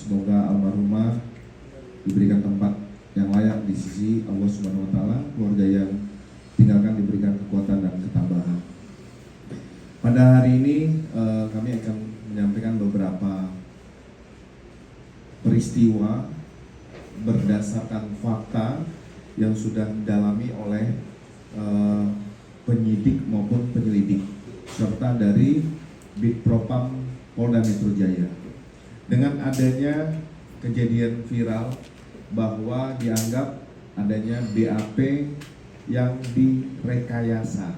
semoga almarhumah diberikan tempat yang layak di sisi Allah Subhanahu wa taala, keluarga yang tinggalkan diberikan kekuatan dan ketabahan. Pada hari ini kami akan menyampaikan beberapa peristiwa berdasarkan fakta yang sudah didalami oleh penyidik maupun penyelidik serta dari Bitpropam Polda Metro Jaya. Dengan adanya kejadian viral bahwa dianggap adanya BAP yang direkayasa.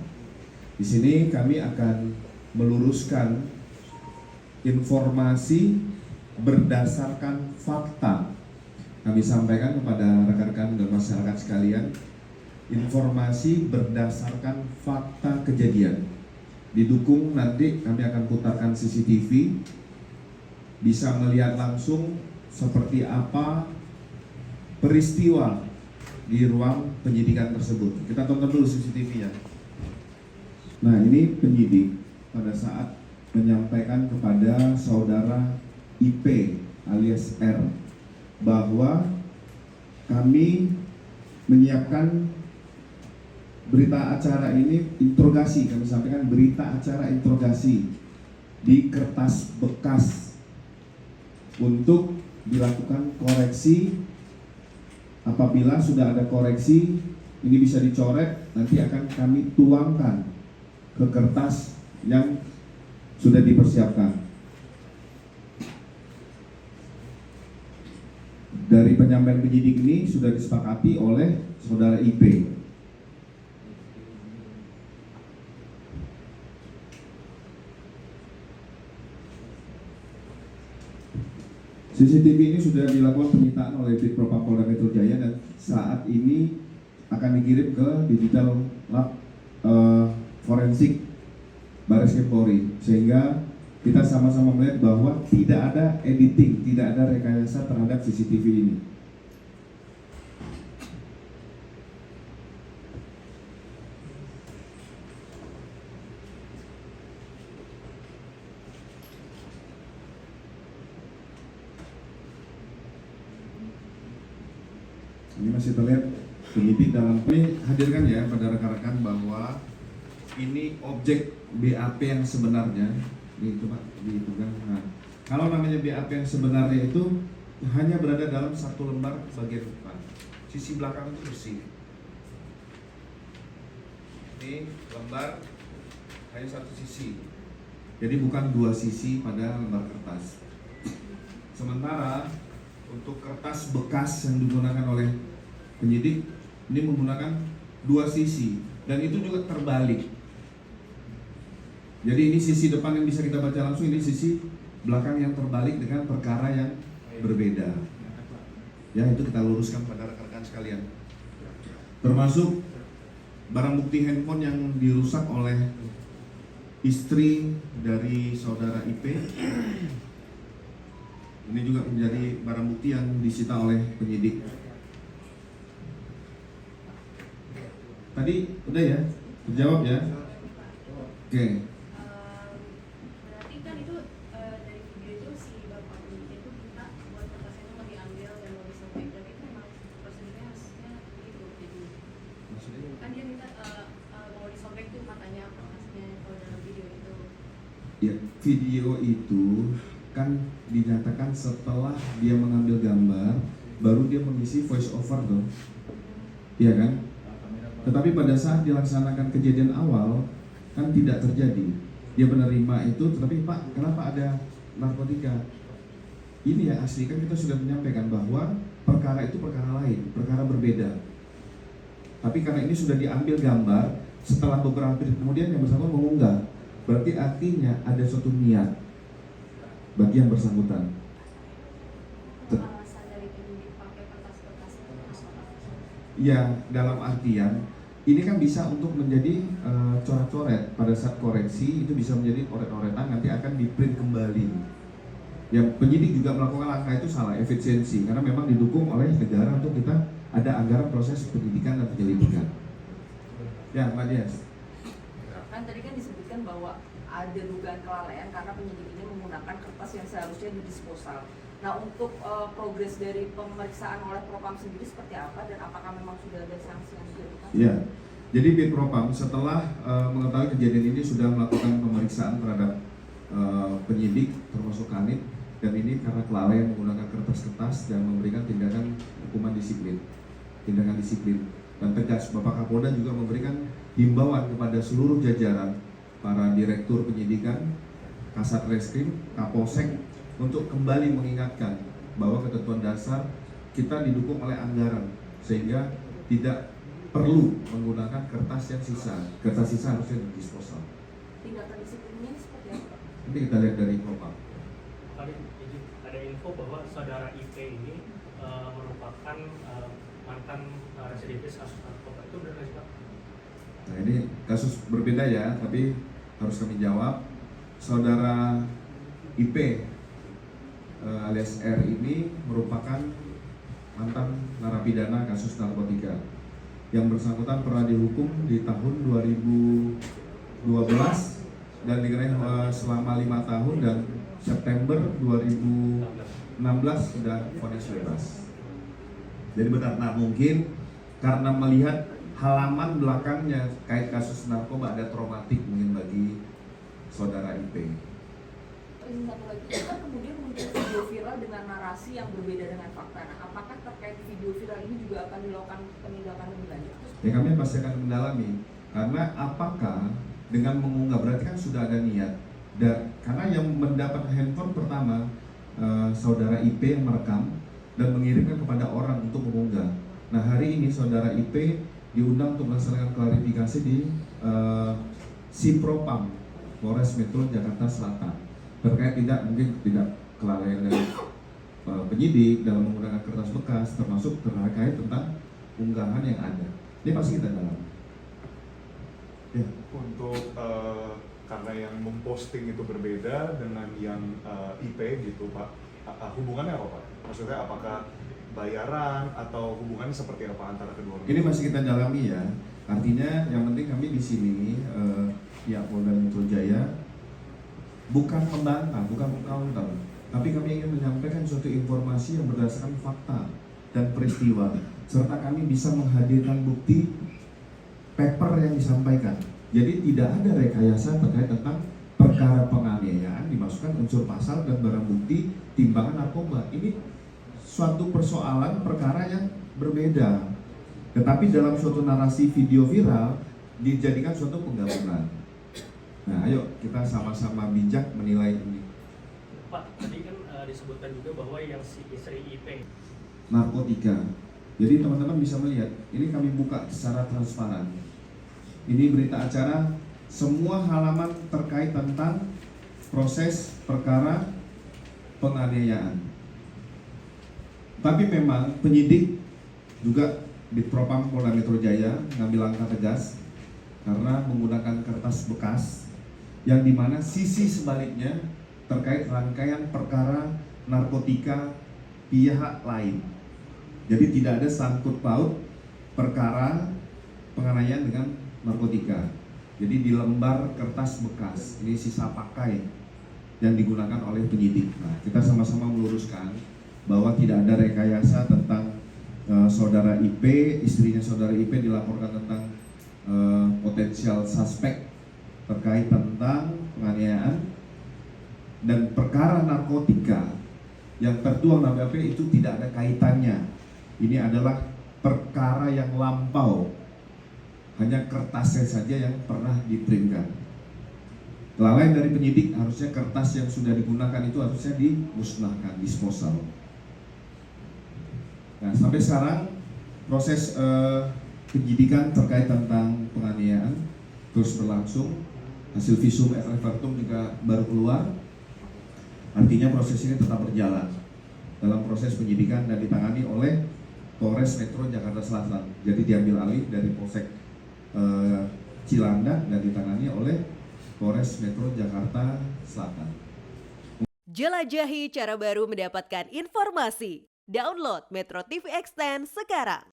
Di sini kami akan meluruskan informasi berdasarkan fakta. Kami sampaikan kepada rekan-rekan dan masyarakat sekalian, informasi berdasarkan fakta kejadian. Didukung nanti kami akan putarkan CCTV, bisa melihat langsung seperti apa peristiwa di ruang penyidikan tersebut. Kita tonton dulu CCTV-nya. Nah, ini penyidik pada saat menyampaikan kepada saudara IP alias R bahwa kami menyiapkan berita acara ini interogasi, kami sampaikan berita acara interogasi di kertas bekas untuk dilakukan koreksi. Apabila sudah ada koreksi, ini bisa dicoret, nanti akan kami tuangkan ke kertas yang sudah dipersiapkan. Dari penyampaian penyidik ini sudah disepakati oleh saudara IP. CCTV ini sudah dilakukan penyitaan oleh Bitpropam Polda Metro Jaya dan saat ini akan dikirim ke Digital Lab Forensik Bareskrim Polri, sehingga kita sama-sama melihat bahwa tidak ada editing, tidak ada rekayasa terhadap CCTV ini. Ini masih terlihat penyidik dalam ini. Hadirkan ya pada rekan-rekan bahwa ini objek BAP yang sebenarnya. Ini coba dipegang. Nah, kalau namanya BAP yang sebenarnya itu hanya berada dalam satu lembar bagian depan. Sisi belakang itu bersih. Ini lembar hanya satu sisi. Jadi bukan dua sisi pada lembar kertas. Sementara untuk kertas bekas yang digunakan oleh penyidik ini menggunakan dua sisi dan itu juga terbalik. Jadi ini sisi depan yang bisa kita baca langsung, ini sisi belakang yang terbalik dengan perkara yang berbeda. Ya, itu kita luruskan pada rekan-rekan sekalian. Termasuk barang bukti handphone yang dirusak oleh istri dari saudara IP. Ini juga menjadi barang bukti yang disita oleh penyidik. Tadi udah ya? Terjawab ya? Oke. Berarti kan itu dari video itu si bapak penyidik itu minta buat kertasnya itu mau diambil dan mau disobek. Berarti itu memang prosedurnya harusnya gitu. Jadi Maksudnya? kan dia minta mau disobek tuh katanya kertasnya kalau dalam video itu. Ya, video itu kan dinyatakan setelah dia mengambil gambar, baru dia mengisi voice over tuh. Iya kan? Tetapi pada saat dilaksanakan kejadian awal kan tidak terjadi. Dia menerima itu, tetapi Pak, kenapa ada narkotika? Ini ya asli, kan kita sudah menyampaikan bahwa perkara itu perkara lain, perkara berbeda. Tapi karena ini sudah diambil gambar, setelah beberapa menit kemudian yang bersangkutan mengunggah, berarti artinya ada suatu niat bagi yang bersangkutan. Alasan dari penyidik pakai kertas bekas itu apa? Ya, dalam artian ini kan bisa untuk menjadi coret-coret pada saat koreksi, itu bisa menjadi oret-oretan, nanti akan di-print kembali. Yang penyidik juga melakukan langkah itu salah, efisiensi, karena memang didukung oleh negara untuk kita ada anggaran proses penyidikan dan penyelidikan. Ya, Mbak Dias. Kan tadi kan disebutkan bahwa ada dugaan kelalaian karena penyidik ini menggunakan menggunakan kertas yang seharusnya didisposal. Nah, untuk progres dari pemeriksaan oleh Propam sendiri seperti apa dan apakah memang sudah ada sanksi yang diberikan? Ya, jadi Bid Propam setelah mengetahui kejadian ini sudah melakukan pemeriksaan terhadap penyidik termasuk Kanit, dan ini karena kelalaian menggunakan kertas-kertas dan memberikan tindakan hukuman disiplin, tindakan disiplin dan tegas. Bapak Kapolda juga memberikan himbauan kepada seluruh jajaran para direktur penyidikan, Kasat Reskrim, Kapolsek untuk kembali mengingatkan bahwa ketentuan dasar kita didukung oleh anggaran sehingga tidak perlu menggunakan kertas yang sisa. Kertas sisa harusnya didisposal. Tindakan disiplinnya ini seperti apa? Nanti kita lihat dari Propam. Tadi ada info bahwa saudara IP ini merupakan mantan residivis kasus narkoba, itu benar nggak sih Pak? Nah, ini kasus berbeda ya, tapi harus kami jawab. Saudara IP alias R ini merupakan mantan narapidana kasus narkotika yang bersangkutan pernah dihukum di tahun 2012 dan dikenai selama 5 tahun, dan September 2016 sudah vonis bebas. Jadi benar, nah mungkin karena melihat halaman belakangnya kait kasus narkoba ada traumatik mungkin bagi saudara IP. Ini satu lagi, itu kan kemudian muncul video viral dengan narasi yang berbeda dengan fakta. Nah, apakah terkait video viral ini juga akan dilakukan penindakan lebih lanjut? Ya, kami pasti akan mendalami, karena apakah dengan mengunggah berarti kan sudah ada niat, dan karena yang mendapat handphone pertama saudara IP yang merekam dan mengirimkan kepada orang untuk mengunggah. Nah, hari ini saudara IP diundang untuk melaksanakan klarifikasi di Sipropam Polres Metro Jakarta Selatan terkait mungkin tidak kelalaian dari penyidik dalam menggunakan kertas bekas, termasuk terkait tentang unggahan yang ada. Ini pasti kita dalami. Ya. Untuk karena yang memposting itu berbeda dengan yang IP gitu Pak, hubungannya apa Pak? Maksudnya apakah bayaran atau hubungannya seperti apa antara kedua? Ini masih kita dalami ya. Artinya yang penting kami di sini pihak Polda Metro Jaya bukan membantah, bukan mengcounter, tapi kami ingin menyampaikan suatu informasi yang berdasarkan fakta dan peristiwa, serta kami bisa menghadirkan bukti paper yang disampaikan. Jadi tidak ada rekayasa terkait tentang perkara penganiayaan, dimasukkan unsur pasal dan barang bukti timbangan narkoba. Ini suatu persoalan perkara yang berbeda, tetapi dalam suatu narasi video viral dijadikan suatu penggabungan. Nah, ayo kita sama-sama bijak menilai ini. Pak, tadi kan disebutkan juga bahwa yang si istri IP Narkotika. Jadi teman-teman bisa melihat, ini kami buka secara transparan. Ini berita acara, semua halaman terkait tentang proses perkara penganiayaan. Tapi memang penyidik juga di Propam Polda Metro Jaya mengambil langkah tegas karena menggunakan kertas bekas yang dimana sisi sebaliknya terkait rangkaian perkara narkotika pihak lain. Jadi tidak ada sangkut paut perkara penganiayaan dengan narkotika. Jadi di lembar kertas bekas, ini sisa pakai yang digunakan oleh penyidik. Nah, kita sama-sama meluruskan bahwa tidak ada rekayasa tentang saudara IP, istrinya saudara IP dilaporkan tentang potensial suspek terkait tentang penganiayaan dan perkara narkotika yang tertuang dalam BAP itu tidak ada kaitannya. Ini adalah perkara yang lampau, hanya kertasnya saja yang pernah diprintkan. Kelalaian dari penyidik, harusnya kertas yang sudah digunakan itu harusnya dimusnahkan, disposal. Nah, sampai sekarang proses penyidikan terkait tentang penganiayaan terus berlangsung. Hasil visum et repertum juga baru keluar. Artinya proses ini tetap berjalan dalam proses penyidikan dan ditangani oleh Polres Metro Jakarta Selatan. Jadi diambil alih dari Polsek Cilandak dan ditangani oleh Polres Metro Jakarta Selatan. Jelajahi cara baru mendapatkan informasi. Download Metro TV Extend sekarang.